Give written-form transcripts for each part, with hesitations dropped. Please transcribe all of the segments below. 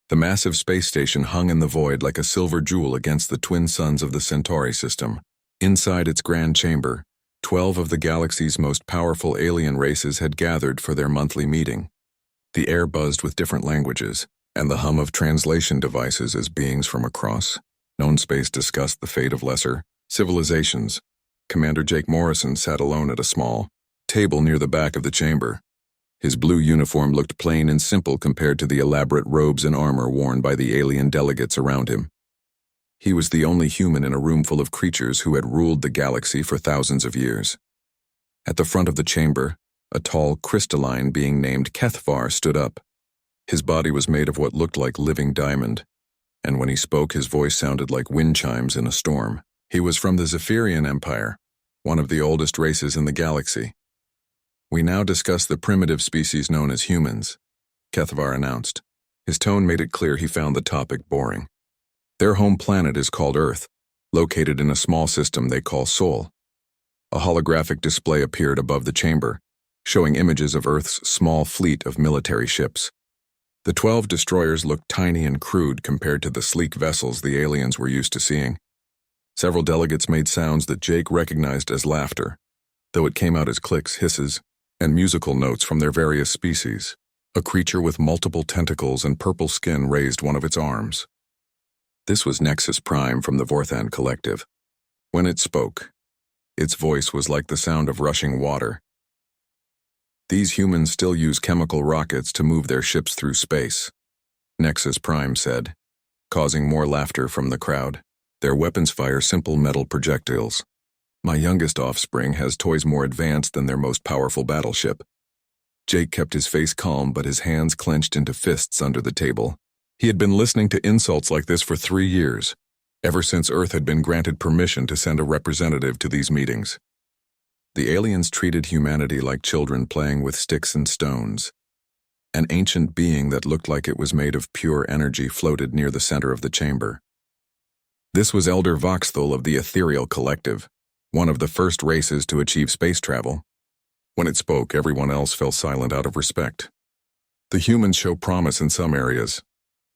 The massive space station hung in the void like a silver jewel against the twin suns of the Centauri system. Inside its grand chamber, 12 of the galaxy's most powerful alien races had gathered for their monthly meeting. The air buzzed with different languages, and the hum of translation devices as beings from across known space discussed the fate of lesser civilizations. Commander Jake Morrison sat alone at a small table near the back of the chamber. His blue uniform looked plain and simple compared to the elaborate robes and armor worn by the alien delegates around him. He was the only human in a room full of creatures who had ruled the galaxy for thousands of years. At the front of the chamber, a tall crystalline being named Kethvar stood up. His body was made of what looked like living diamond, and when he spoke his voice sounded like wind chimes in a storm. He was from the Zephyrian Empire, one of the oldest races in the galaxy. "We now discuss the primitive species known as humans," Kethvar announced. His tone made it clear he found the topic boring. Their home planet is called Earth, located in a small system they call Sol. A holographic display appeared above the chamber, showing images of Earth's small fleet of military ships. The 12 destroyers looked tiny and crude compared to the sleek vessels the aliens were used to seeing. Several delegates made sounds that Jake recognized as laughter, though it came out as clicks, hisses, and musical notes from their various species. A creature with multiple tentacles and purple skin raised one of its arms. This was Nexus Prime from the Vorthan Collective. When it spoke, its voice was like the sound of rushing water. "These humans still use chemical rockets to move their ships through space," Nexus Prime said, causing more laughter from the crowd. "Their weapons fire simple metal projectiles. My youngest offspring has toys more advanced than their most powerful battleship." Jake kept his face calm, but his hands clenched into fists under the table. He had been listening to insults like this for 3 years, ever since Earth had been granted permission to send a representative to these meetings. The aliens treated humanity like children playing with sticks and stones. An ancient being that looked like it was made of pure energy floated near the center of the chamber. This was Elder Voxthul of the Ethereal Collective, one of the first races to achieve space travel. When it spoke, everyone else fell silent out of respect. "The humans show promise in some areas,"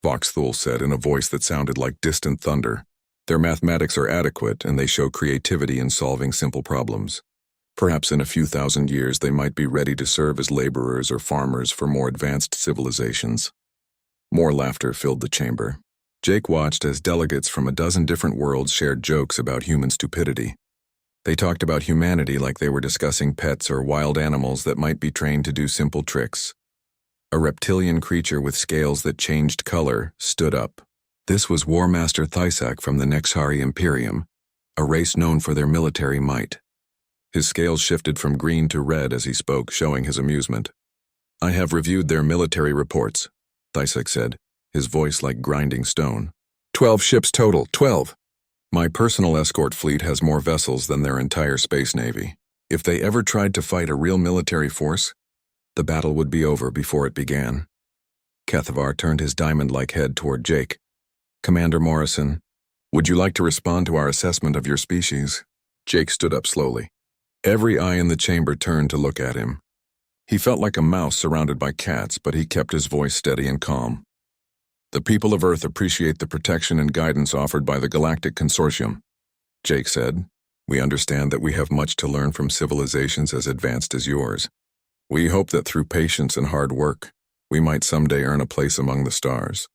Voxthul said in a voice that sounded like distant thunder. "Their mathematics are adequate, and they show creativity in solving simple problems. Perhaps in a few thousand years they might be ready to serve as laborers or farmers for more advanced civilizations." More laughter filled the chamber. Jake watched as delegates from a dozen different worlds shared jokes about human stupidity. They talked about humanity like they were discussing pets or wild animals that might be trained to do simple tricks. A reptilian creature with scales that changed color stood up. This was War Master Thysak from the Nexari Imperium, a race known for their military might. His scales shifted from green to red as he spoke, showing his amusement. "I have reviewed their military reports," Thysak said, his voice like grinding stone. 12 ships total, 12. My personal escort fleet has more vessels than their entire space navy. If they ever tried to fight a real military force, the battle would be over before it began." Kethvar turned his diamond-like head toward Jake. "Commander Morrison, would you like to respond to our assessment of your species?" Jake stood up slowly. Every eye in the chamber turned to look at him. He felt like a mouse surrounded by cats, but he kept his voice steady and calm. "The people of Earth appreciate the protection and guidance offered by the Galactic Consortium," Jake said. "We understand that we have much to learn from civilizations as advanced as yours. We hope that through patience and hard work, we might someday earn a place among the stars."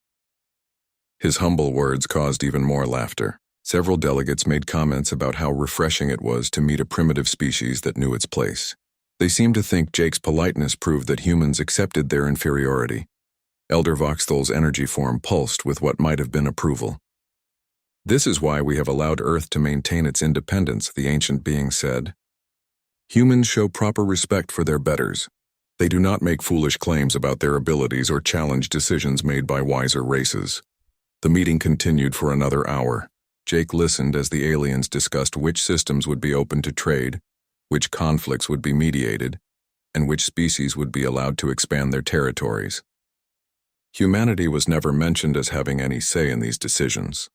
His humble words caused even more laughter. Several delegates made comments about how refreshing it was to meet a primitive species that knew its place. They seemed to think Jake's politeness proved that humans accepted their inferiority. Elder Voxthul's energy form pulsed with what might have been approval. "This is why we have allowed Earth to maintain its independence," the ancient being said. "Humans show proper respect for their betters. They do not make foolish claims about their abilities or challenge decisions made by wiser races." The meeting continued for another hour. Jake listened as the aliens discussed which systems would be open to trade, which conflicts would be mediated, and which species would be allowed to expand their territories. Humanity was never mentioned as having any say in these decisions.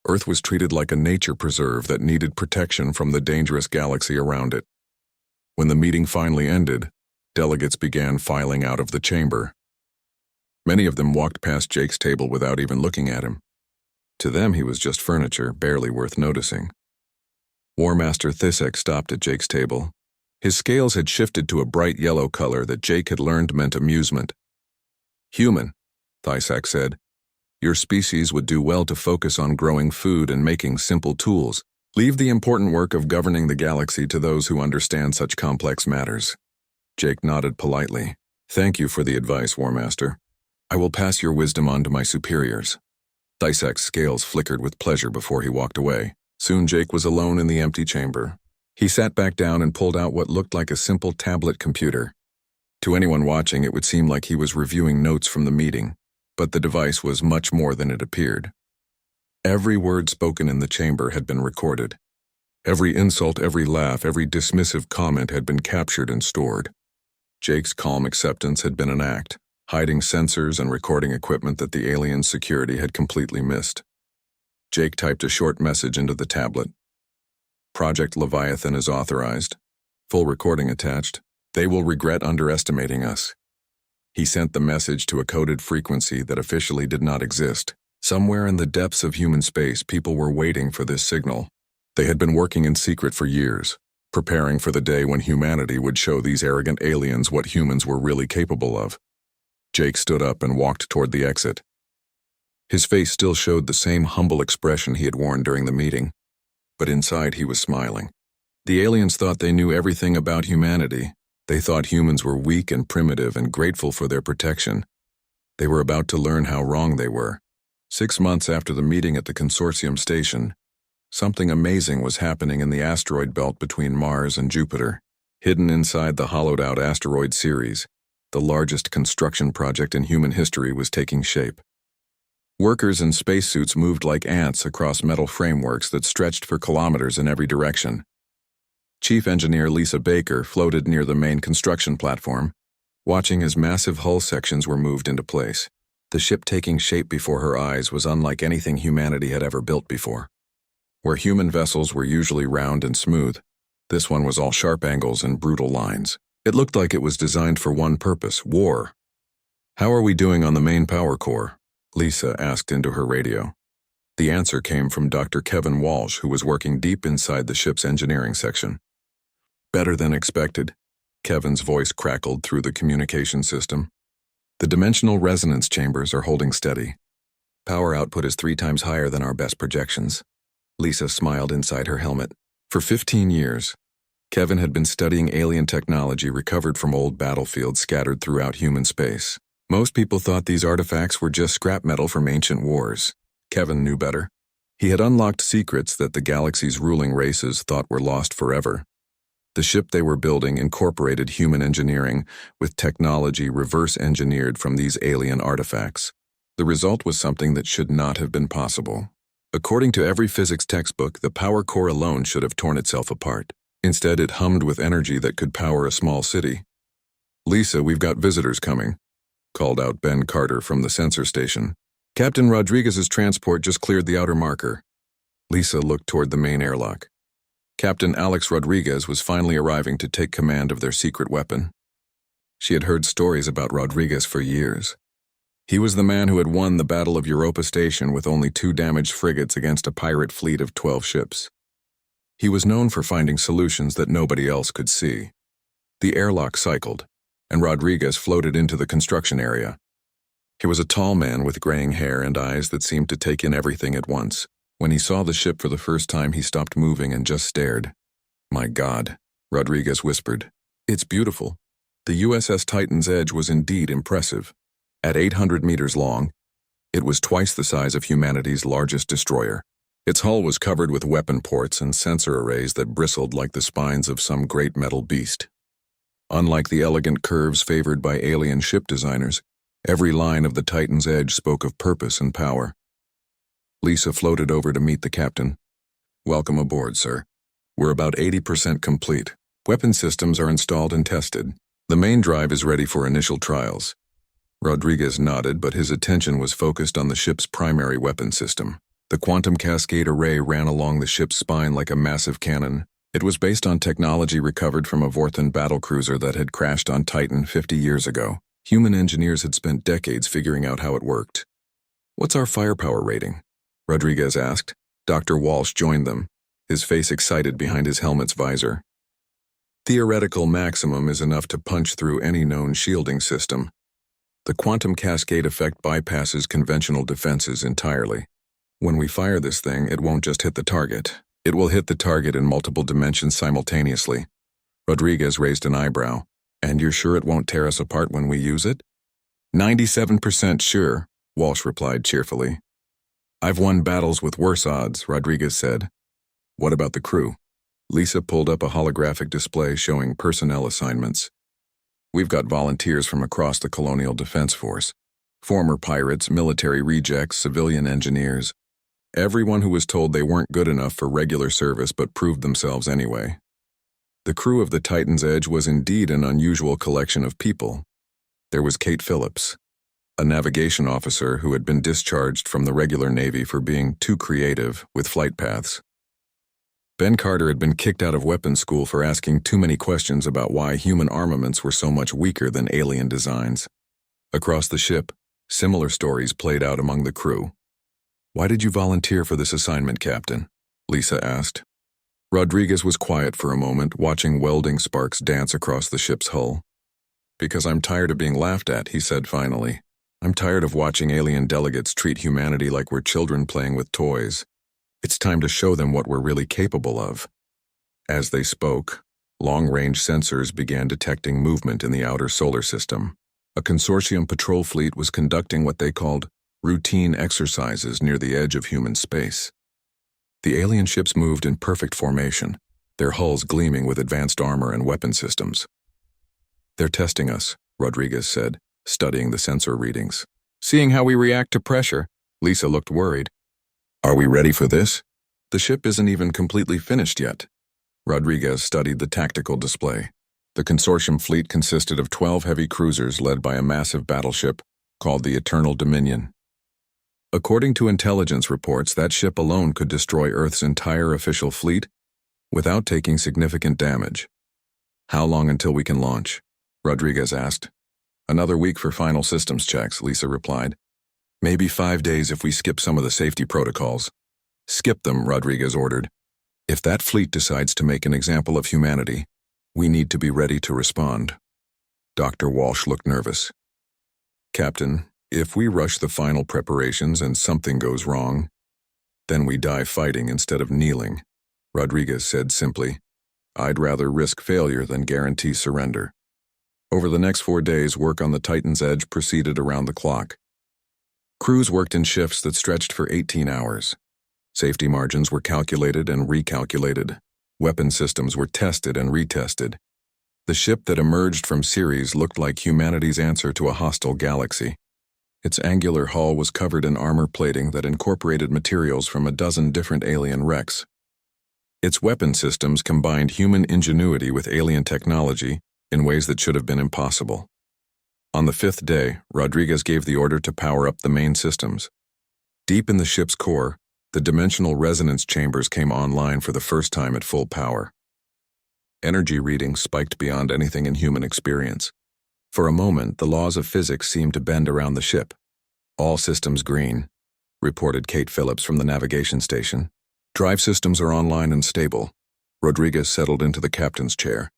Earth was treated like a nature preserve that needed protection from the dangerous galaxy around it. When the meeting finally ended, delegates began filing out of the chamber. Many of them walked past Jake's table without even looking at him. To them, he was just furniture, barely worth noticing. War Master Thisek stopped at Jake's table. His scales had shifted to a bright yellow color that Jake had learned meant amusement. "Human," Thisek said. "Your species would do well to focus on growing food and making simple tools. Leave the important work of governing the galaxy to those who understand such complex matters." Jake nodded politely. "Thank you for the advice, War Master. I will pass your wisdom on to my superiors." Thisek's scales flickered with pleasure before he walked away. Soon Jake was alone in the empty chamber. He sat back down and pulled out what looked like a simple tablet computer. To anyone watching, it would seem like he was reviewing notes from the meeting, but the device was much more than it appeared. Every word spoken in the chamber had been recorded. Every insult, every laugh, every dismissive comment had been captured and stored. Jake's calm acceptance had been an act, hiding sensors and recording equipment that the alien security had completely missed. Jake typed a short message into the tablet. "Project Leviathan is authorized. Full recording attached. They will regret underestimating us." He sent the message to a coded frequency that officially did not exist. Somewhere in the depths of human space, people were waiting for this signal. They had been working in secret for years, preparing for the day when humanity would show these arrogant aliens what humans were really capable of. Jake stood up and walked toward the exit. His face still showed the same humble expression he had worn during the meeting, but inside he was smiling. The aliens thought they knew everything about humanity. They thought humans were weak and primitive and grateful for their protection. They were about to learn how wrong they were. 6 months after the meeting at the Consortium station, something amazing was happening in the asteroid belt between Mars and Jupiter. Hidden inside the hollowed-out asteroid series, the largest construction project in human history was taking shape. Workers in spacesuits moved like ants across metal frameworks that stretched for kilometers in every direction. Chief Engineer Lisa Baker floated near the main construction platform, watching as massive hull sections were moved into place. The ship taking shape before her eyes was unlike anything humanity had ever built before. Where human vessels were usually round and smooth, this one was all sharp angles and brutal lines. It looked like it was designed for one purpose: war. "How are we doing on the main power core?" Lisa asked into her radio. The answer came from Dr. Kevin Walsh, who was working deep inside the ship's engineering section. "Better than expected," Kevin's voice crackled through the communication system. "The dimensional resonance chambers are holding steady. Power output is 3 times higher than our best projections." Lisa smiled inside her helmet. For 15 years, Kevin had been studying alien technology recovered from old battlefields scattered throughout human space. Most people thought these artifacts were just scrap metal from ancient wars. Kevin knew better. He had unlocked secrets that the galaxy's ruling races thought were lost forever. The ship they were building incorporated human engineering with technology reverse-engineered from these alien artifacts. The result was something that should not have been possible. According to every physics textbook, the power core alone should have torn itself apart. Instead, it hummed with energy that could power a small city. "Lisa, we've got visitors coming," called out Ben Carter from the sensor station. "Captain Rodriguez's transport just cleared the outer marker." Lisa looked toward the main airlock. Captain Alex Rodriguez was finally arriving to take command of their secret weapon. She had heard stories about Rodriguez for years. He was the man who had won the Battle of Europa Station with only 2 damaged frigates against a pirate fleet of 12 ships. He was known for finding solutions that nobody else could see. The airlock cycled, and Rodriguez floated into the construction area. He was a tall man with graying hair and eyes that seemed to take in everything at once. When he saw the ship for the first time, he stopped moving and just stared. "My God," Rodriguez whispered. "It's beautiful." The USS Titan's Edge was indeed impressive. At 800 meters long, it was twice the size of humanity's largest destroyer. Its hull was covered with weapon ports and sensor arrays that bristled like the spines of some great metal beast. Unlike the elegant curves favored by alien ship designers, every line of the Titan's Edge spoke of purpose and power. Lisa floated over to meet the captain. "Welcome aboard, sir. We're about 80% complete. Weapon systems are installed and tested. The main drive is ready for initial trials." Rodriguez nodded, but his attention was focused on the ship's primary weapon system. The quantum cascade array ran along the ship's spine like a massive cannon. It was based on technology recovered from a Vorthan battlecruiser that had crashed on Titan 50 years ago. Human engineers had spent decades figuring out how it worked. "What's our firepower rating?" Rodriguez asked. Dr. Walsh joined them, his face excited behind his helmet's visor. "Theoretical maximum is enough to punch through any known shielding system. The quantum cascade effect bypasses conventional defenses entirely. When we fire this thing, it won't just hit the target. It will hit the target in multiple dimensions simultaneously." Rodriguez raised an eyebrow. "And you're sure it won't tear us apart when we use it?" 97% sure," Walsh replied cheerfully. "I've won battles with worse odds," Rodriguez said. "What about the crew?" Lisa pulled up a holographic display showing personnel assignments. "We've got volunteers from across the Colonial Defense Force. Former pirates, military rejects, civilian engineers. Everyone who was told they weren't good enough for regular service but proved themselves anyway." The crew of the Titan's Edge was indeed an unusual collection of people. There was Kate Phillips, a navigation officer who had been discharged from the regular Navy for being too creative with flight paths. Ben Carter had been kicked out of weapons school for asking too many questions about why human armaments were so much weaker than alien designs. Across the ship, similar stories played out among the crew. "Why did you volunteer for this assignment, Captain?" Lisa asked. Rodriguez was quiet for a moment, watching welding sparks dance across the ship's hull. "Because I'm tired of being laughed at," he said finally. "I'm tired of watching alien delegates treat humanity like we're children playing with toys. It's time to show them what we're really capable of." As they spoke, long-range sensors began detecting movement in the outer solar system. A consortium patrol fleet was conducting what they called routine exercises near the edge of human space. The alien ships moved in perfect formation, their hulls gleaming with advanced armor and weapon systems. "They're testing us," Rodriguez said, studying the sensor readings. "Seeing how we react to pressure." Lisa looked worried. "Are we ready for this?" "The ship isn't even completely finished yet." Rodriguez studied the tactical display. The consortium fleet consisted of 12 heavy cruisers led by a massive battleship called the Eternal Dominion. According to intelligence reports, that ship alone could destroy Earth's entire official fleet without taking significant damage. "How long until we can launch?" Rodriguez asked. "Another week for final systems checks," Lisa replied. "Maybe 5 days if we skip some of the safety protocols." "Skip them," Rodriguez ordered. "If that fleet decides to make an example of humanity, we need to be ready to respond." Dr. Walsh looked nervous. "Captain, if we rush the final preparations and something goes wrong, then we die fighting instead of kneeling," Rodriguez said simply. "I'd rather risk failure than guarantee surrender." Over the next 4 days, work on the Titan's Edge proceeded around the clock. Crews worked in shifts that stretched for 18 hours. Safety margins were calculated and recalculated. Weapon systems were tested and retested. The ship that emerged from Ceres looked like humanity's answer to a hostile galaxy. Its angular hull was covered in armor plating that incorporated materials from a dozen different alien wrecks. Its weapon systems combined human ingenuity with alien technology in ways that should have been impossible. On the 5th day, Rodriguez gave the order to power up the main systems. Deep in the ship's core, the dimensional resonance chambers came online for the first time at full power. Energy readings spiked beyond anything in human experience. For a moment, the laws of physics seemed to bend around the ship. "All systems green," reported Kate Phillips from the navigation station. "Drive systems are online and stable." Rodriguez settled into the captain's chair.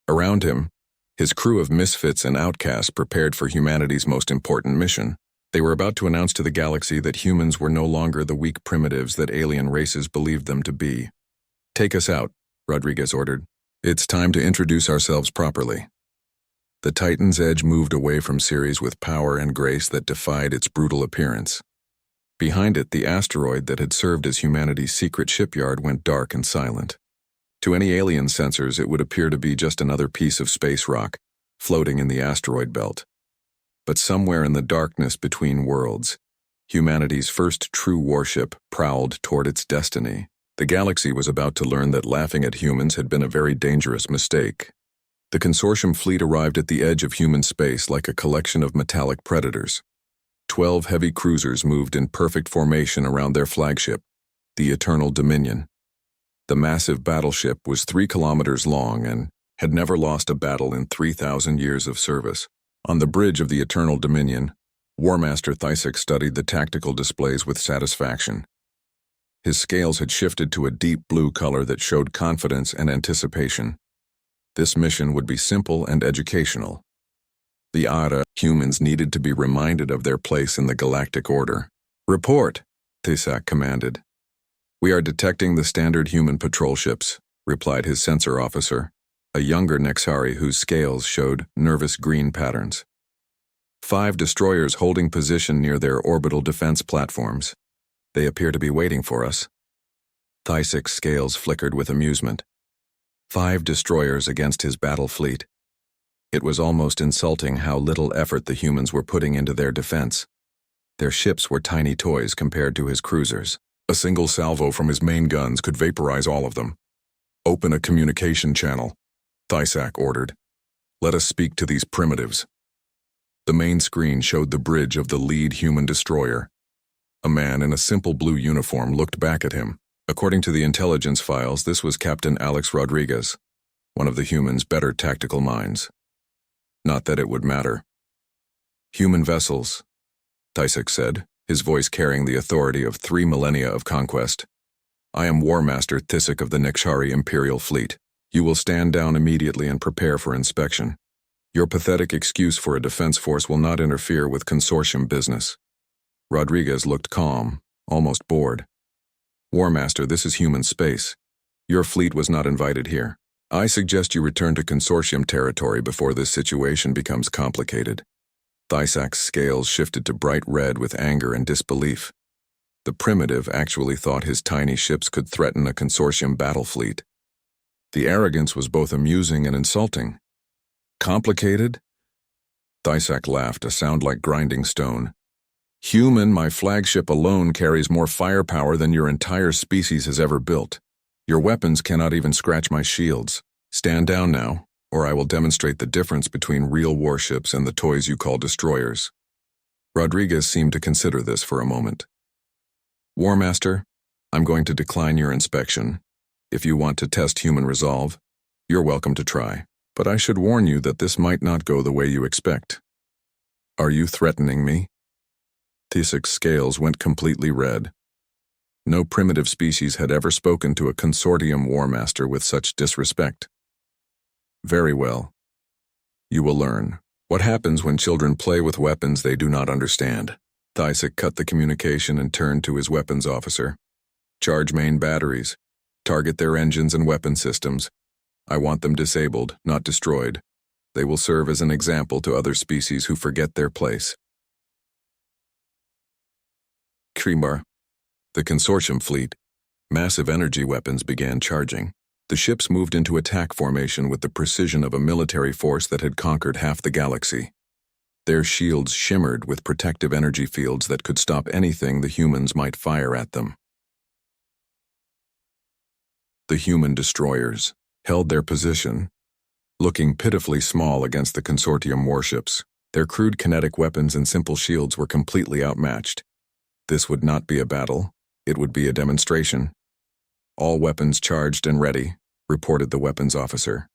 Around him, his crew of misfits and outcasts prepared for humanity's most important mission. They were about to announce to the galaxy that humans were no longer the weak primitives that alien races believed them to be. "Take us out," Rodriguez ordered. "It's time to introduce ourselves properly." The Titan's Edge moved away from Ceres with power and grace that defied its brutal appearance. Behind it, the asteroid that had served as humanity's secret shipyard went dark and silent. To any alien sensors, it would appear to be just another piece of space rock, floating in the asteroid belt. But somewhere in the darkness between worlds, humanity's first true warship prowled toward its destiny. The galaxy was about to learn that laughing at humans had been a very dangerous mistake. The consortium fleet arrived at the edge of human space like a collection of metallic predators. 12 heavy cruisers moved in perfect formation around their flagship, the Eternal Dominion. The massive battleship was 3 kilometers long and had never lost a battle in 3,000 years of service. On the bridge of the Eternal Dominion, War Master Thysic studied the tactical displays with satisfaction. His scales had shifted to a deep blue color that showed confidence and anticipation. This mission would be simple and educational. The Ada humans needed to be reminded of their place in the galactic order. "Report," Thysic commanded. "We are detecting the standard human patrol ships," replied his sensor officer, a younger Nexari whose scales showed nervous green patterns. 5 destroyers holding position near their orbital defense platforms. They appear to be waiting for us. Thysic's scales flickered with amusement. 5 destroyers against his battle fleet. It was almost insulting how little effort the humans were putting into their defense. Their ships were tiny toys compared to his cruisers. A single salvo from his main guns could vaporize all of them. "Open a communication channel," Thysic ordered. "Let us speak to these primitives." The main screen showed the bridge of the lead human destroyer. A man in a simple blue uniform looked back at him. According to the intelligence files, this was Captain Alex Rodriguez, one of the humans' better tactical minds. Not that it would matter. "Human vessels," Thysic said, his voice carrying the authority of 3 millennia of conquest. "I am War Master Thysic of the Nexari Imperial Fleet. You will stand down immediately and prepare for inspection. Your pathetic excuse for a defense force will not interfere with consortium business." Rodriguez looked calm, almost bored. "War Master, this is human space. Your fleet was not invited here. I suggest you return to consortium territory before this situation becomes complicated." Thysic's scales shifted to bright red with anger and disbelief. The primitive actually thought his tiny ships could threaten a consortium battle fleet. The arrogance was both amusing and insulting. "Complicated?" Thysic laughed, a sound like grinding stone. "Human, my flagship alone carries more firepower than your entire species has ever built. Your weapons cannot even scratch my shields. Stand down now, or I will demonstrate the difference between real warships and the toys you call destroyers." Rodriguez seemed to consider this for a moment. "War Master, I'm going to decline your inspection. If you want to test human resolve, you're welcome to try. But I should warn you that this might not go the way you expect." "Are you threatening me?" Thysic's scales went completely red. No primitive species had ever spoken to a consortium war master with such disrespect. "Very well. You will learn. What happens when children play with weapons they do not understand?" Thysic cut the communication and turned to his weapons officer. "Charge main batteries. Target their engines and weapon systems. I want them disabled, not destroyed. They will serve as an example to other species who forget their place." Krimbar, the consortium fleet, massive energy weapons began charging. The ships moved into attack formation with the precision of a military force that had conquered half the galaxy. Their shields shimmered with protective energy fields that could stop anything the humans might fire at them. The human destroyers held their position, looking pitifully small against the consortium warships. Their crude kinetic weapons and simple shields were completely outmatched. This would not be a battle, it would be a demonstration. "All weapons charged and ready," reported the weapons officer.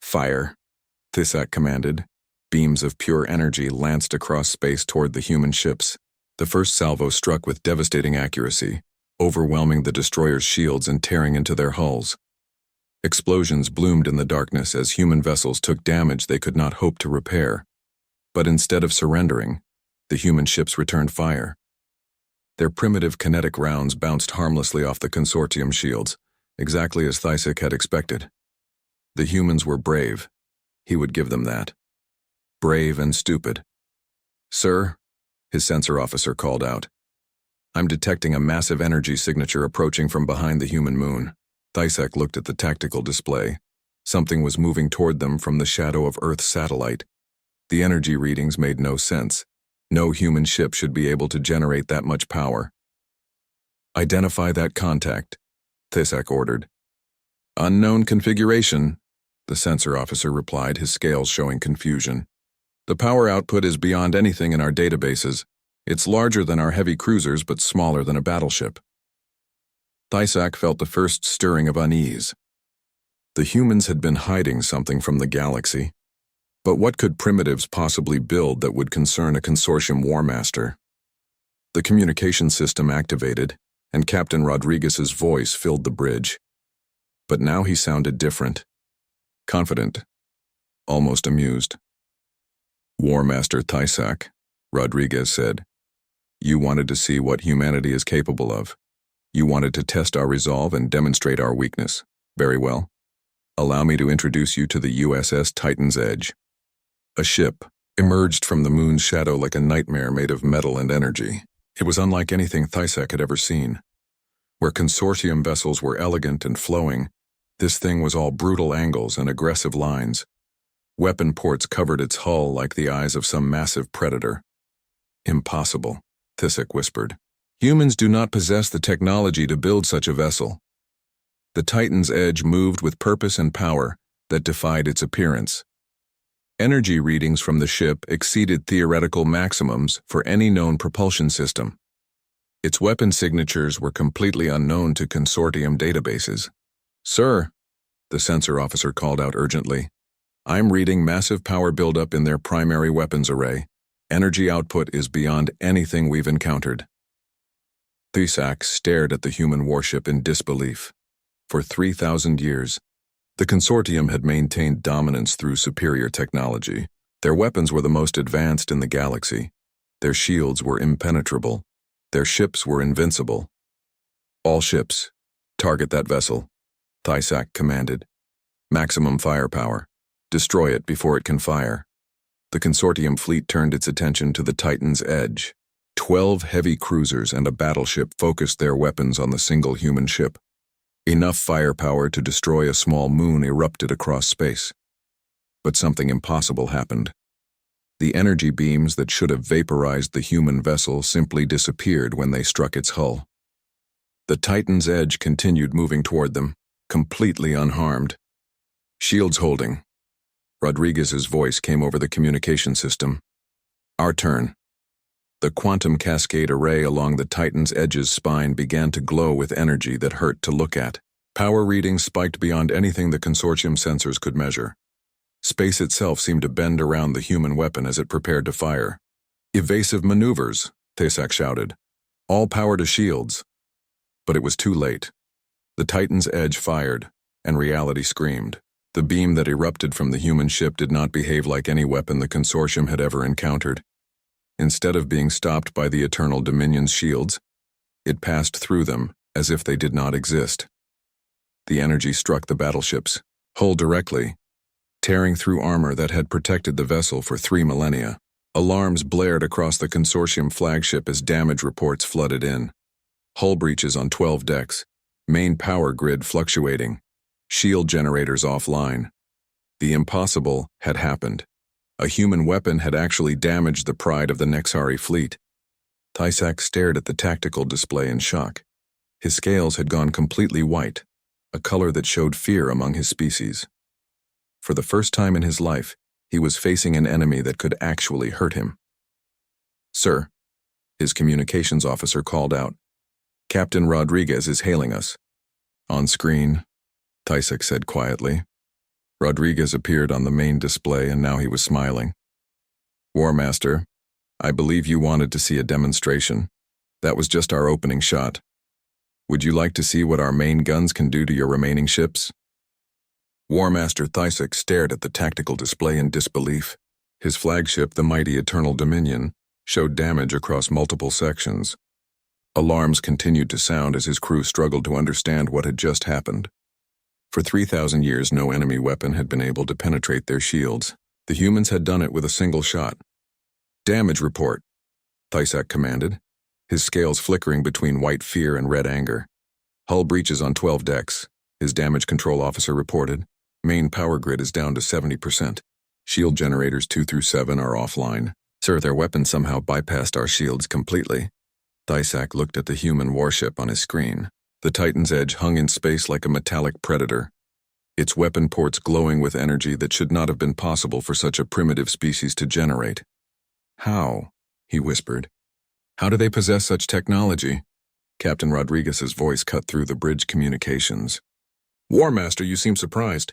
"Fire," Thysic commanded. Beams of pure energy lanced across space toward the human ships. The first salvo struck with devastating accuracy, overwhelming the destroyers' shields and tearing into their hulls. Explosions bloomed in the darkness as human vessels took damage they could not hope to repair. But instead of surrendering, the human ships returned fire. Their primitive kinetic rounds bounced harmlessly off the consortium shields, exactly as Thysic had expected. The humans were brave. He would give them that. Brave and stupid. "Sir," his sensor officer called out. "I'm detecting a massive energy signature approaching from behind the human moon." Thysic looked at the tactical display. Something was moving toward them from the shadow of Earth's satellite. The energy readings made no sense. No human ship should be able to generate that much power. "Identify that contact," Thysic ordered. "Unknown configuration," the sensor officer replied, his scales showing confusion. "The power output is beyond anything in our databases. It's larger than our heavy cruisers but smaller than a battleship." Thysic felt the first stirring of unease. The humans had been hiding something from the galaxy. But what could primitives possibly build that would concern a consortium war master? The communication system activated, and Captain Rodriguez's voice filled the bridge. But now he sounded different. Confident. Almost amused. War Master Tysak, Rodriguez said. You wanted to see what humanity is capable of. You wanted to test our resolve and demonstrate our weakness. Very well. Allow me to introduce you to the USS Titan's Edge. A ship emerged from the moon's shadow like a nightmare made of metal and energy. It was unlike anything Tysak had ever seen. Where consortium vessels were elegant and flowing, this thing was all brutal angles and aggressive lines. Weapon ports covered its hull like the eyes of some massive predator. Impossible, Tysak whispered. Humans do not possess the technology to build such a vessel. The Titan's Edge moved with purpose and power that defied its appearance. Energy readings from the ship exceeded theoretical maximums for any known propulsion system. Its weapon signatures were completely unknown to consortium databases. Sir, the sensor officer called out urgently, I'm reading massive power buildup in their primary weapons array. Energy output is beyond anything we've encountered. Tysak stared at the human warship in disbelief. For 3,000 years, the consortium had maintained dominance through superior technology. Their weapons were the most advanced in the galaxy. Their shields were impenetrable. Their ships were invincible. All ships, target that vessel, Tysak commanded. Maximum firepower. Destroy it before it can fire. The consortium fleet turned its attention to the Titan's Edge. 12 heavy cruisers and a battleship focused their weapons on the single human ship. Enough firepower to destroy a small moon erupted across space. But something impossible happened. The energy beams that should have vaporized the human vessel simply disappeared when they struck its hull. The Titan's Edge continued moving toward them, completely unharmed. Shields holding. Rodriguez's voice came over the communication system. Our turn. The quantum cascade array along the Titan's Edge's spine began to glow with energy that hurt to look at. Power readings spiked beyond anything the consortium sensors could measure. Space itself seemed to bend around the human weapon as it prepared to fire. Evasive maneuvers, Tysak shouted. All power to shields. But it was too late. The Titan's Edge fired, and reality screamed. The beam that erupted from the human ship did not behave like any weapon the consortium had ever encountered. Instead of being stopped by the Eternal Dominion's shields, it passed through them as if they did not exist. The energy struck the battleship's hull directly, tearing through armor that had protected the vessel for 3 millennia. Alarms blared across the consortium flagship as damage reports flooded in. Hull breaches on 12 decks, main power grid fluctuating, shield generators offline. The impossible had happened. A human weapon had actually damaged the pride of the Nexari fleet. Tysak stared at the tactical display in shock. His scales had gone completely white, a color that showed fear among his species. For the first time in his life, he was facing an enemy that could actually hurt him. Sir, his communications officer called out. Captain Rodriguez is hailing us. On screen, Tysak said quietly. Rodriguez appeared on the main display and now he was smiling. War Master, I believe you wanted to see a demonstration. That was just our opening shot. Would you like to see what our main guns can do to your remaining ships? War Master Tysak stared at the tactical display in disbelief. His flagship, the mighty Eternal Dominion, showed damage across multiple sections. Alarms continued to sound as his crew struggled to understand what had just happened. For 3,000 years, no enemy weapon had been able to penetrate their shields. The humans had done it with a single shot. Damage report, Tysak commanded, his scales flickering between white fear and red anger. Hull breaches on 12 decks, his damage control officer reported. Main power grid is down to 70%. Shield generators 2 through 7 are offline. Sir, their weapons somehow bypassed our shields completely. Tysak looked at the human warship on his screen. The Titan's Edge hung in space like a metallic predator, its weapon ports glowing with energy that should not have been possible for such a primitive species to generate. How? He whispered. How do they possess such technology? Captain Rodriguez's voice cut through the bridge communications. War Master, you seem surprised.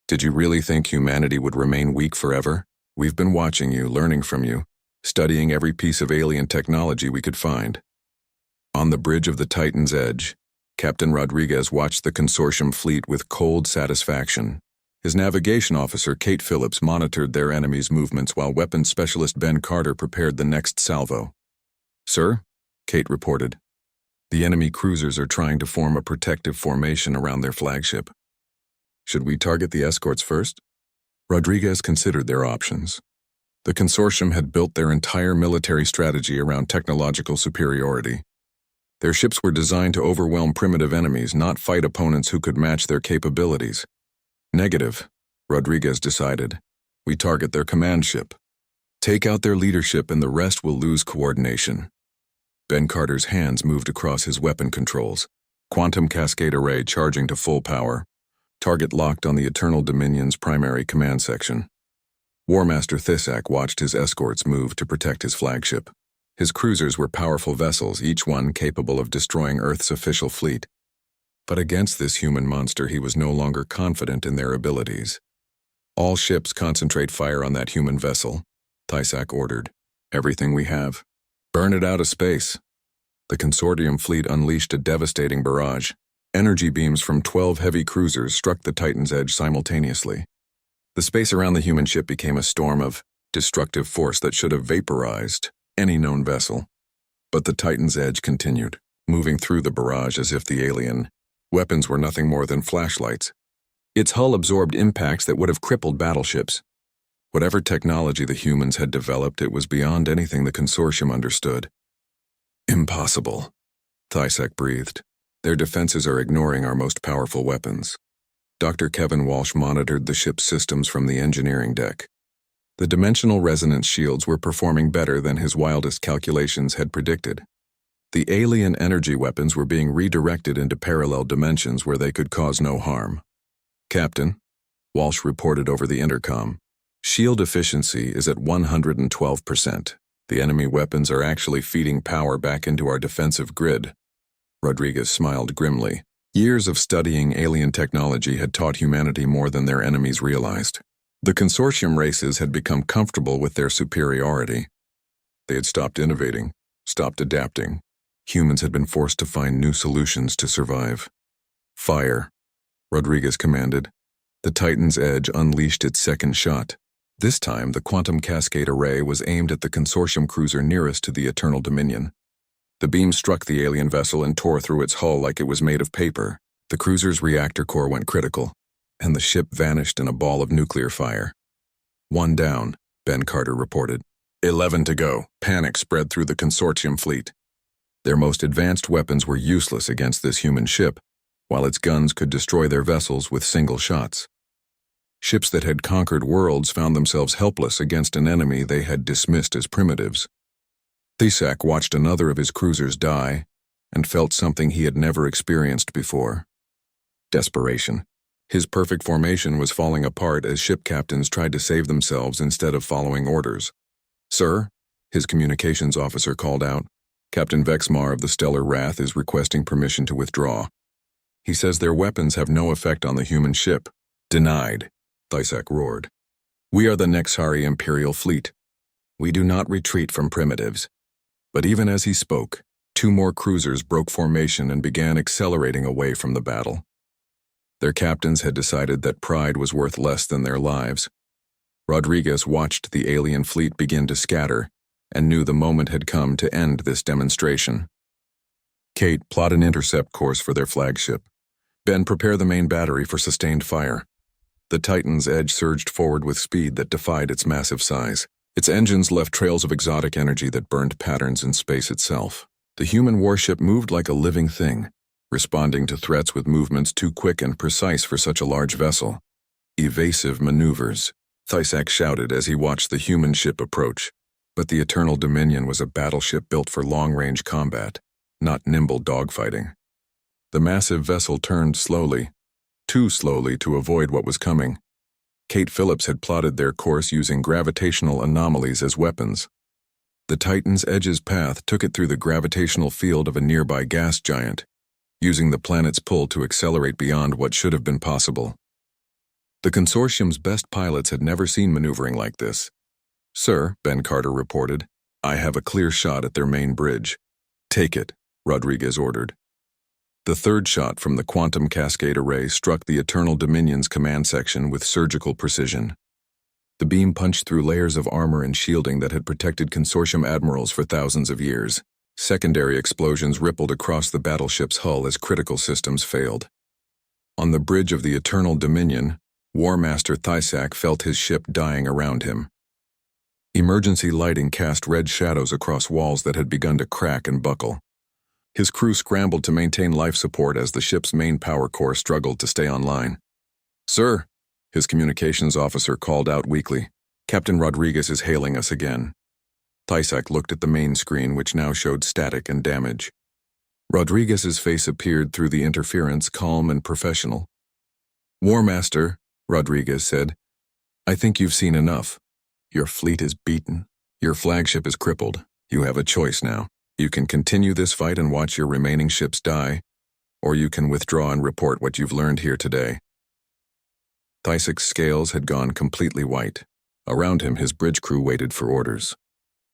Did you really think humanity would remain weak forever? We've been watching you, learning from you, studying every piece of alien technology we could find. On the bridge of the Titan's Edge, Captain Rodriguez watched the consortium fleet with cold satisfaction. His navigation officer, Kate Phillips, monitored their enemy's movements while weapons specialist Ben Carter prepared the next salvo. "Sir," Kate reported, "the enemy cruisers are trying to form a protective formation around their flagship. Should we target the escorts first?" Rodriguez considered their options. The consortium had built their entire military strategy around technological superiority. Their ships were designed to overwhelm primitive enemies, not fight opponents who could match their capabilities. "Negative," Rodriguez decided. "We target their command ship. Take out their leadership and the rest will lose coordination." Ben Carter's hands moved across his weapon controls. Quantum cascade array charging to full power. Target locked on the Eternal Dominion's primary command section. War Master Thisak watched his escorts move to protect his flagship. His cruisers were powerful vessels, each one capable of destroying Earth's official fleet. But against this human monster, he was no longer confident in their abilities. "All ships concentrate fire on that human vessel," Thisak ordered. "Everything we have. Burn it out of space." The consortium fleet unleashed a devastating barrage. Energy beams from 12 heavy cruisers struck the Titan's Edge simultaneously. The space around the human ship became a storm of destructive force that should have vaporized any known vessel. But the Titan's Edge continued, moving through the barrage as if the alien weapons were nothing more than flashlights. Its hull absorbed impacts that would have crippled battleships. Whatever technology the humans had developed, it was beyond anything the consortium understood. "Impossible," Thisak breathed. "Their defenses are ignoring our most powerful weapons." Dr. Kevin Walsh monitored the ship's systems from the engineering deck. The dimensional resonance shields were performing better than his wildest calculations had predicted. The alien energy weapons were being redirected into parallel dimensions where they could cause no harm. "Captain," Walsh reported over the intercom, "shield efficiency is at 112%. The enemy weapons are actually feeding power back into our defensive grid." Rodriguez smiled grimly. Years of studying alien technology had taught humanity more than their enemies realized. The consortium races had become comfortable with their superiority. They had stopped innovating, stopped adapting. Humans had been forced to find new solutions to survive. "Fire," Rodriguez commanded. The Titan's Edge unleashed its second shot. This time, the quantum cascade array was aimed at the consortium cruiser nearest to the Eternal Dominion. The beam struck the alien vessel and tore through its hull like it was made of paper. The cruiser's reactor core went critical, and the ship vanished in a ball of nuclear fire. "One down," Ben Carter reported. 11 to go. Panic spread through the consortium fleet. Their most advanced weapons were useless against this human ship, while its guns could destroy their vessels with single shots. Ships that had conquered worlds found themselves helpless against an enemy they had dismissed as primitives. Thisak watched another of his cruisers die and felt something he had never experienced before. Desperation. His perfect formation was falling apart as ship captains tried to save themselves instead of following orders. "Sir," his communications officer called out, "Captain Vexmar of the Stellar Wrath is requesting permission to withdraw. He says their weapons have no effect on the human ship." "Denied," Thisak roared. "We are the Nexari Imperial Fleet. We do not retreat from primitives." But even as he spoke, 2 more cruisers broke formation and began accelerating away from the battle. Their captains had decided that pride was worth less than their lives. Rodriguez watched the alien fleet begin to scatter and knew the moment had come to end this demonstration. "Kate, plot an intercept course for their flagship. Ben, prepare the main battery for sustained fire." The Titan's Edge surged forward with speed that defied its massive size. Its engines left trails of exotic energy that burned patterns in space itself. The human warship moved like a living thing, responding to threats with movements too quick and precise for such a large vessel. "Evasive maneuvers," Thisak shouted as he watched the human ship approach. But the Eternal Dominion was a battleship built for long-range combat, not nimble dogfighting. The massive vessel turned slowly, too slowly to avoid what was coming. Kate Phillips had plotted their course using gravitational anomalies as weapons. The Titan's Edge's path took it through the gravitational field of a nearby gas giant, using the planet's pull to accelerate beyond what should have been possible. The consortium's best pilots had never seen maneuvering like this. "Sir," Ben Carter reported, "I have a clear shot at their main bridge." "Take it," Rodriguez ordered. The third shot from the quantum cascade array struck the Eternal Dominion's command section with surgical precision. The beam punched through layers of armor and shielding that had protected consortium admirals for thousands of years. Secondary explosions rippled across the battleship's hull as critical systems failed. On the bridge of the Eternal Dominion, War Master Thysak felt his ship dying around him. Emergency lighting cast red shadows across walls that had begun to crack and buckle. His crew scrambled to maintain life support as the ship's main power core struggled to stay online. "Sir," his communications officer called out weakly, "Captain Rodriguez is hailing us again." Thysak looked at the main screen, which now showed static and damage. Rodriguez's face appeared through the interference, calm and professional. "War Master," Rodriguez said, "I think you've seen enough. Your fleet is beaten. Your flagship is crippled. You have a choice now. You can continue this fight and watch your remaining ships die, or you can withdraw and report what you've learned here today." Thysak's scales had gone completely white. Around him, his bridge crew waited for orders.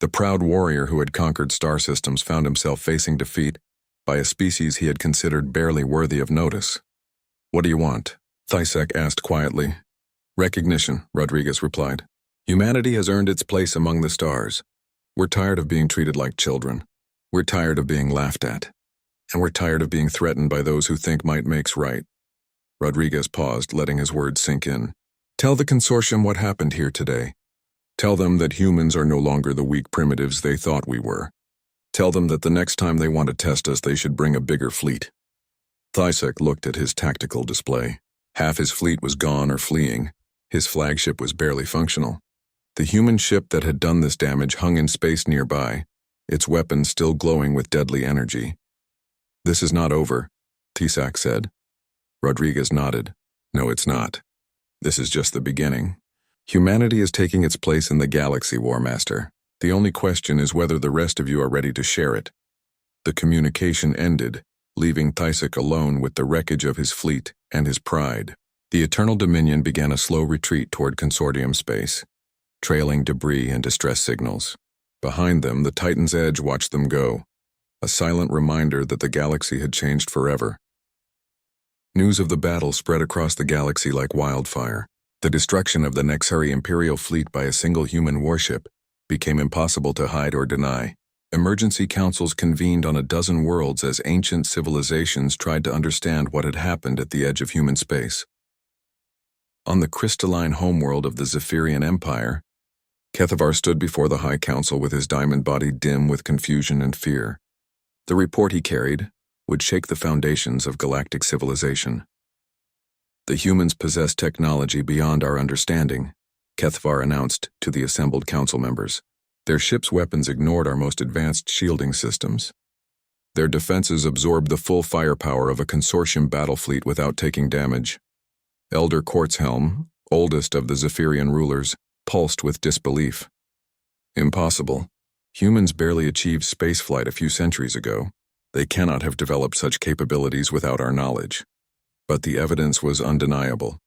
The proud warrior who had conquered star systems found himself facing defeat by a species he had considered barely worthy of notice. "What do you want?" Thysak asked quietly. "Recognition," Rodriguez replied. "Humanity has earned its place among the stars. We're tired of being treated like children. We're tired of being laughed at. And we're tired of being threatened by those who think might makes right." Rodriguez paused, letting his words sink in. "Tell the consortium what happened here today. Tell them that humans are no longer the weak primitives they thought we were. Tell them that the next time they want to test us, they should bring a bigger fleet." Thysak looked at his tactical display. Half his fleet was gone or fleeing. His flagship was barely functional. The human ship that had done this damage hung in space nearby, its weapons still glowing with deadly energy. "This is not over," Thysak said. Rodriguez nodded. "No, it's not. This is just the beginning. Humanity is taking its place in the galaxy, War Master. The only question is whether the rest of you are ready to share it." The communication ended, leaving Thysak alone with the wreckage of his fleet and his pride. The Eternal Dominion began a slow retreat toward consortium space, trailing debris and distress signals. Behind them, the Titan's Edge watched them go, a silent reminder that the galaxy had changed forever. News of the battle spread across the galaxy like wildfire. The destruction of the Nexari Imperial fleet by a single human warship became impossible to hide or deny. Emergency councils convened on a dozen worlds as ancient civilizations tried to understand what had happened at the edge of human space. On the crystalline homeworld of the Zephyrian Empire, Kethavar stood before the High Council with his diamond body dim with confusion and fear. The report he carried would shake the foundations of galactic civilization. "The humans possess technology beyond our understanding," Kethavar announced to the assembled council members. "Their ship's weapons ignored our most advanced shielding systems. Their defenses absorbed the full firepower of a consortium battle fleet without taking damage." Elder Quartzhelm, oldest of the Zephyrian rulers, pulsed with disbelief. "Impossible. Humans barely achieved spaceflight a few centuries ago. They cannot have developed such capabilities without our knowledge." But the evidence was undeniable.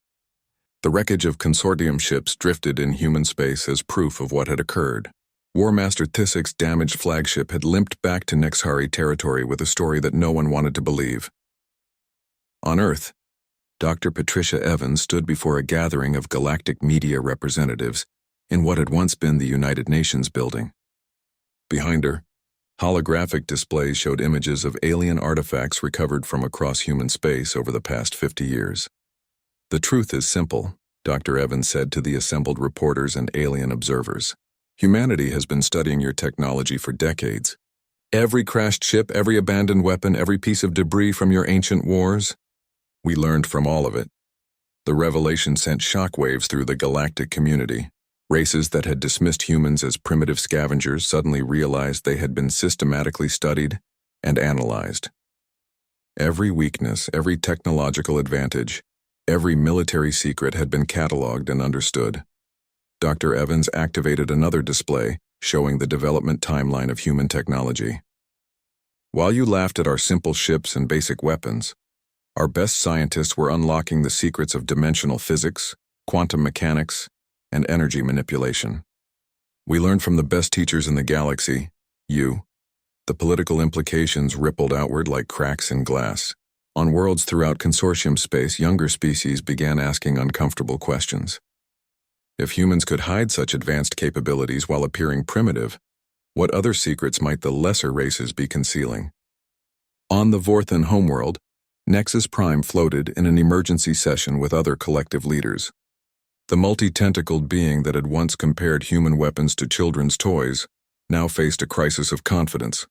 The wreckage of consortium ships drifted in human space as proof of what had occurred. War Master Thysak's damaged flagship had limped back to Nexari territory with a story that no one wanted to believe. On Earth, Dr. Patricia Evans stood before a gathering of galactic media representatives in what had once been the United Nations building. Behind her, holographic displays showed images of alien artifacts recovered from across human space over the past 50 years. "The truth is simple," Dr. Evans said to the assembled reporters and alien observers. "Humanity has been studying your technology for decades. Every crashed ship, every abandoned weapon, every piece of debris from your ancient wars. We learned from all of it." The revelation sent shockwaves through the galactic community. Races that had dismissed humans as primitive scavengers suddenly realized they had been systematically studied and analyzed. Every weakness, every technological advantage, every military secret had been cataloged and understood. Dr. Evans activated another display showing the development timeline of human technology. "While you laughed at our simple ships and basic weapons, our best scientists were unlocking the secrets of dimensional physics, quantum mechanics, and energy manipulation. We learned from the best teachers in the galaxy, you. The political implications rippled outward like cracks in glass. On worlds throughout consortium space, younger species began asking uncomfortable questions. If humans could hide such advanced capabilities while appearing primitive, what other secrets might the lesser races be concealing? On the Vorthan homeworld, Nexus Prime floated in an emergency session with other collective leaders. The multi-tentacled being that had once compared human weapons to children's toys now faced a crisis of confidence.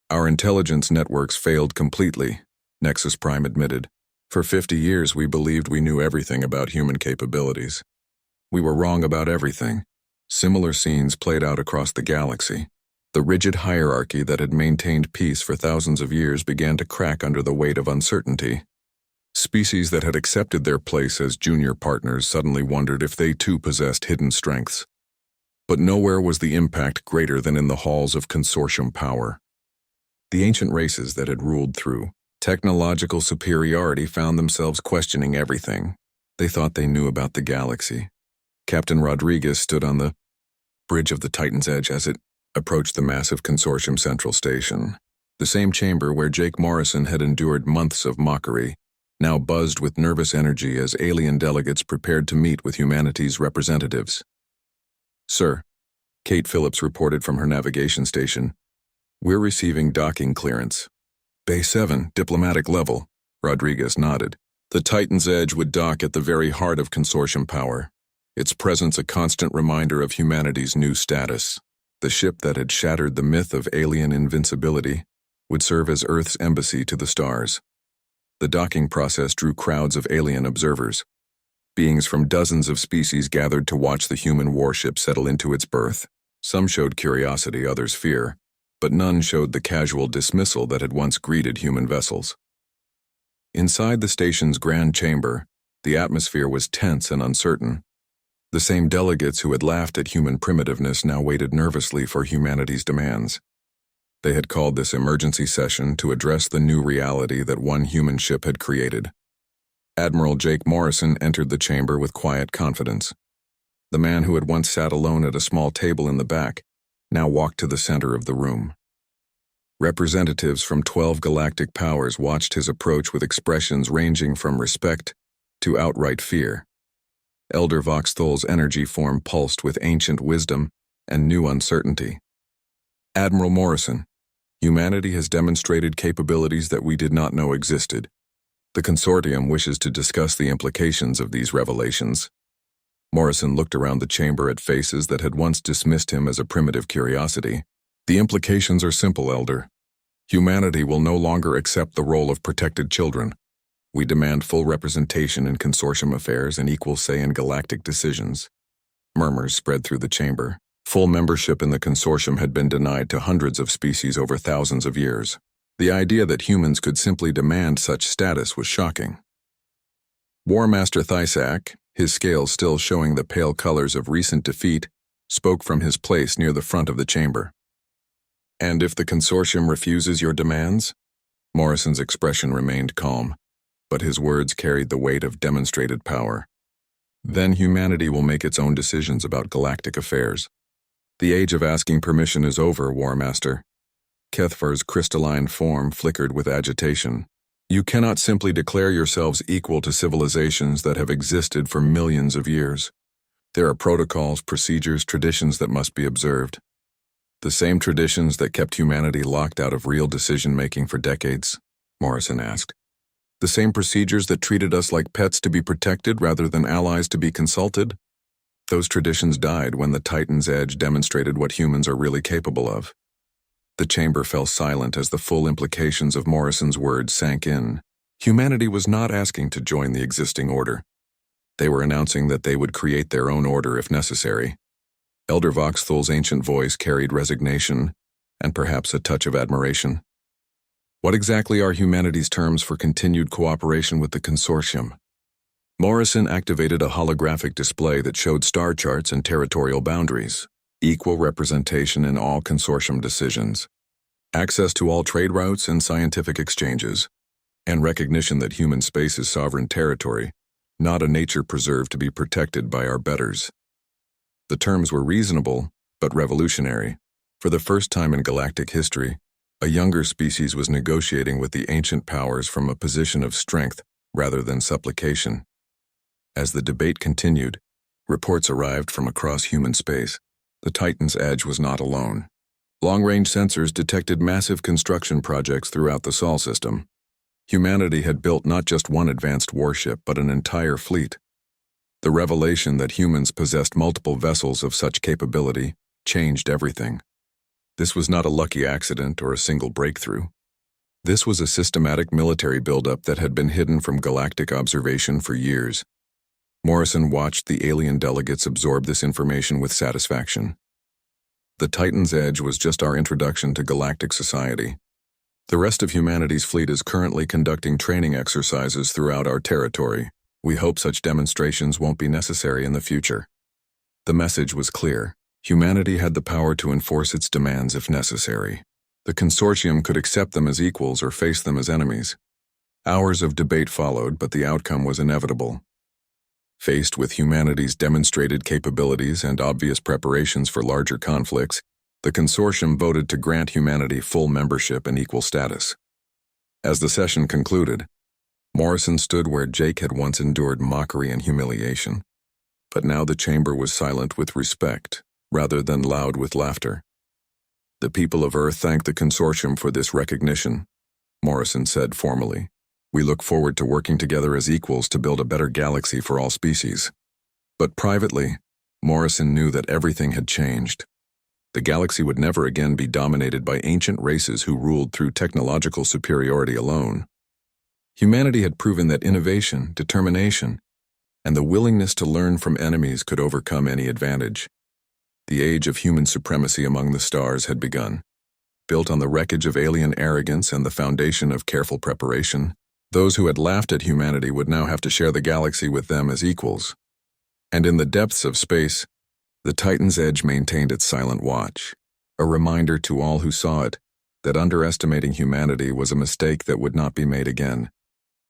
Our intelligence networks failed completely, Nexus Prime admitted. For 50 years we believed we knew everything about human capabilities. We were wrong about everything. Similar scenes played out across the galaxy. The rigid hierarchy that had maintained peace for thousands of years began to crack under the weight of uncertainty. Species that had accepted their place as junior partners suddenly wondered if they too possessed hidden strengths. But nowhere was the impact greater than in the halls of consortium power. The ancient races that had ruled through technological superiority found themselves questioning everything. They thought they knew about the galaxy. Captain Rodriguez stood on the bridge of the Titan's Edge as it approached the massive consortium central station. The same chamber where Jake Morrison had endured months of mockery now buzzed with nervous energy as alien delegates prepared to meet with humanity's representatives. "Sir," Kate Phillips reported from her navigation station, "we're receiving docking clearance." "Bay 7, diplomatic level," Rodriguez nodded. The Titan's Edge would dock at the very heart of consortium power, its presence a constant reminder of humanity's new status. The ship that had shattered the myth of alien invincibility would serve as Earth's embassy to the stars. The docking process drew crowds of alien observers. Beings from dozens of species gathered to watch the human warship settle into its berth. Some showed curiosity, others fear, but none showed the casual dismissal that had once greeted human vessels. Inside the station's grand chamber, the atmosphere was tense and uncertain. The same delegates who had laughed at human primitiveness now waited nervously for humanity's demands. They had called this emergency session to address the new reality that one human ship had created. Admiral Jake Morrison entered the chamber with quiet confidence. The man who had once sat alone at a small table in the back now walked to the center of the room. Representatives from 12 galactic powers watched his approach with expressions ranging from respect to outright fear. Elder Voxthol's energy form pulsed with ancient wisdom and new uncertainty. "Admiral Morrison, humanity has demonstrated capabilities that we did not know existed. The consortium wishes to discuss the implications of these revelations." Morrison looked around the chamber at faces that had once dismissed him as a primitive curiosity. "The implications are simple, Elder. Humanity will no longer accept the role of protected children. We demand full representation in consortium affairs and equal say in galactic decisions." Murmurs spread through the chamber. Full membership in the consortium had been denied to hundreds of species over thousands of years. The idea that humans could simply demand such status was shocking. War Master Thysak, his scales still showing the pale colors of recent defeat, spoke from his place near the front of the chamber. "And if the consortium refuses your demands?" Morrison's expression remained calm, but his words carried the weight of demonstrated power. "Then humanity will make its own decisions about galactic affairs. The age of asking permission is over, War Master." Kethfar's crystalline form flickered with agitation. "You cannot simply declare yourselves equal to civilizations that have existed for millions of years. There are protocols, procedures, traditions that must be observed. The same traditions that kept humanity locked out of real decision-making for decades," Morrison asked. "The same procedures that treated us like pets to be protected rather than allies to be consulted? Those traditions died when the Titan's Edge demonstrated what humans are really capable of." The chamber fell silent as the full implications of Morrison's words sank in. Humanity was not asking to join the existing order. They were announcing that they would create their own order if necessary. Elder Voxthol's ancient voice carried resignation and perhaps a touch of admiration. "What exactly are humanity's terms for continued cooperation with the consortium?" Morrison activated a holographic display that showed star charts and territorial boundaries, equal representation in all consortium decisions, access to all trade routes and scientific exchanges, and recognition that human space is sovereign territory, not a nature preserved to be protected by our betters. The terms were reasonable, but revolutionary. For the first time in galactic history, a younger species was negotiating with the ancient powers from a position of strength rather than supplication. As the debate continued, reports arrived from across human space. The Titan's Edge was not alone. Long-range sensors detected massive construction projects throughout the Sol system. Humanity had built not just one advanced warship, but an entire fleet. The revelation that humans possessed multiple vessels of such capability changed everything. This was not a lucky accident or a single breakthrough. This was a systematic military buildup that had been hidden from galactic observation for years. Morrison watched the alien delegates absorb this information with satisfaction. The Titan's Edge was just our introduction to galactic society. The rest of humanity's fleet is currently conducting training exercises throughout our territory. We hope such demonstrations won't be necessary in the future. The message was clear. Humanity had the power to enforce its demands if necessary. The consortium could accept them as equals or face them as enemies. Hours of debate followed, but the outcome was inevitable. Faced with humanity's demonstrated capabilities and obvious preparations for larger conflicts, the consortium voted to grant humanity full membership and equal status. As the session concluded, Morrison stood where Jake had once endured mockery and humiliation. But now the chamber was silent with respect, rather than loud with laughter. "The people of Earth thank the consortium for this recognition," Morrison said formally. "We look forward to working together as equals to build a better galaxy for all species." But privately, Morrison knew that everything had changed. The galaxy would never again be dominated by ancient races who ruled through technological superiority alone. Humanity had proven that innovation, determination, and the willingness to learn from enemies could overcome any advantage. The age of human supremacy among the stars had begun. Built on the wreckage of alien arrogance and the foundation of careful preparation, those who had laughed at humanity would now have to share the galaxy with them as equals. And in the depths of space, the Titan's Edge maintained its silent watch, a reminder to all who saw it that underestimating humanity was a mistake that would not be made again.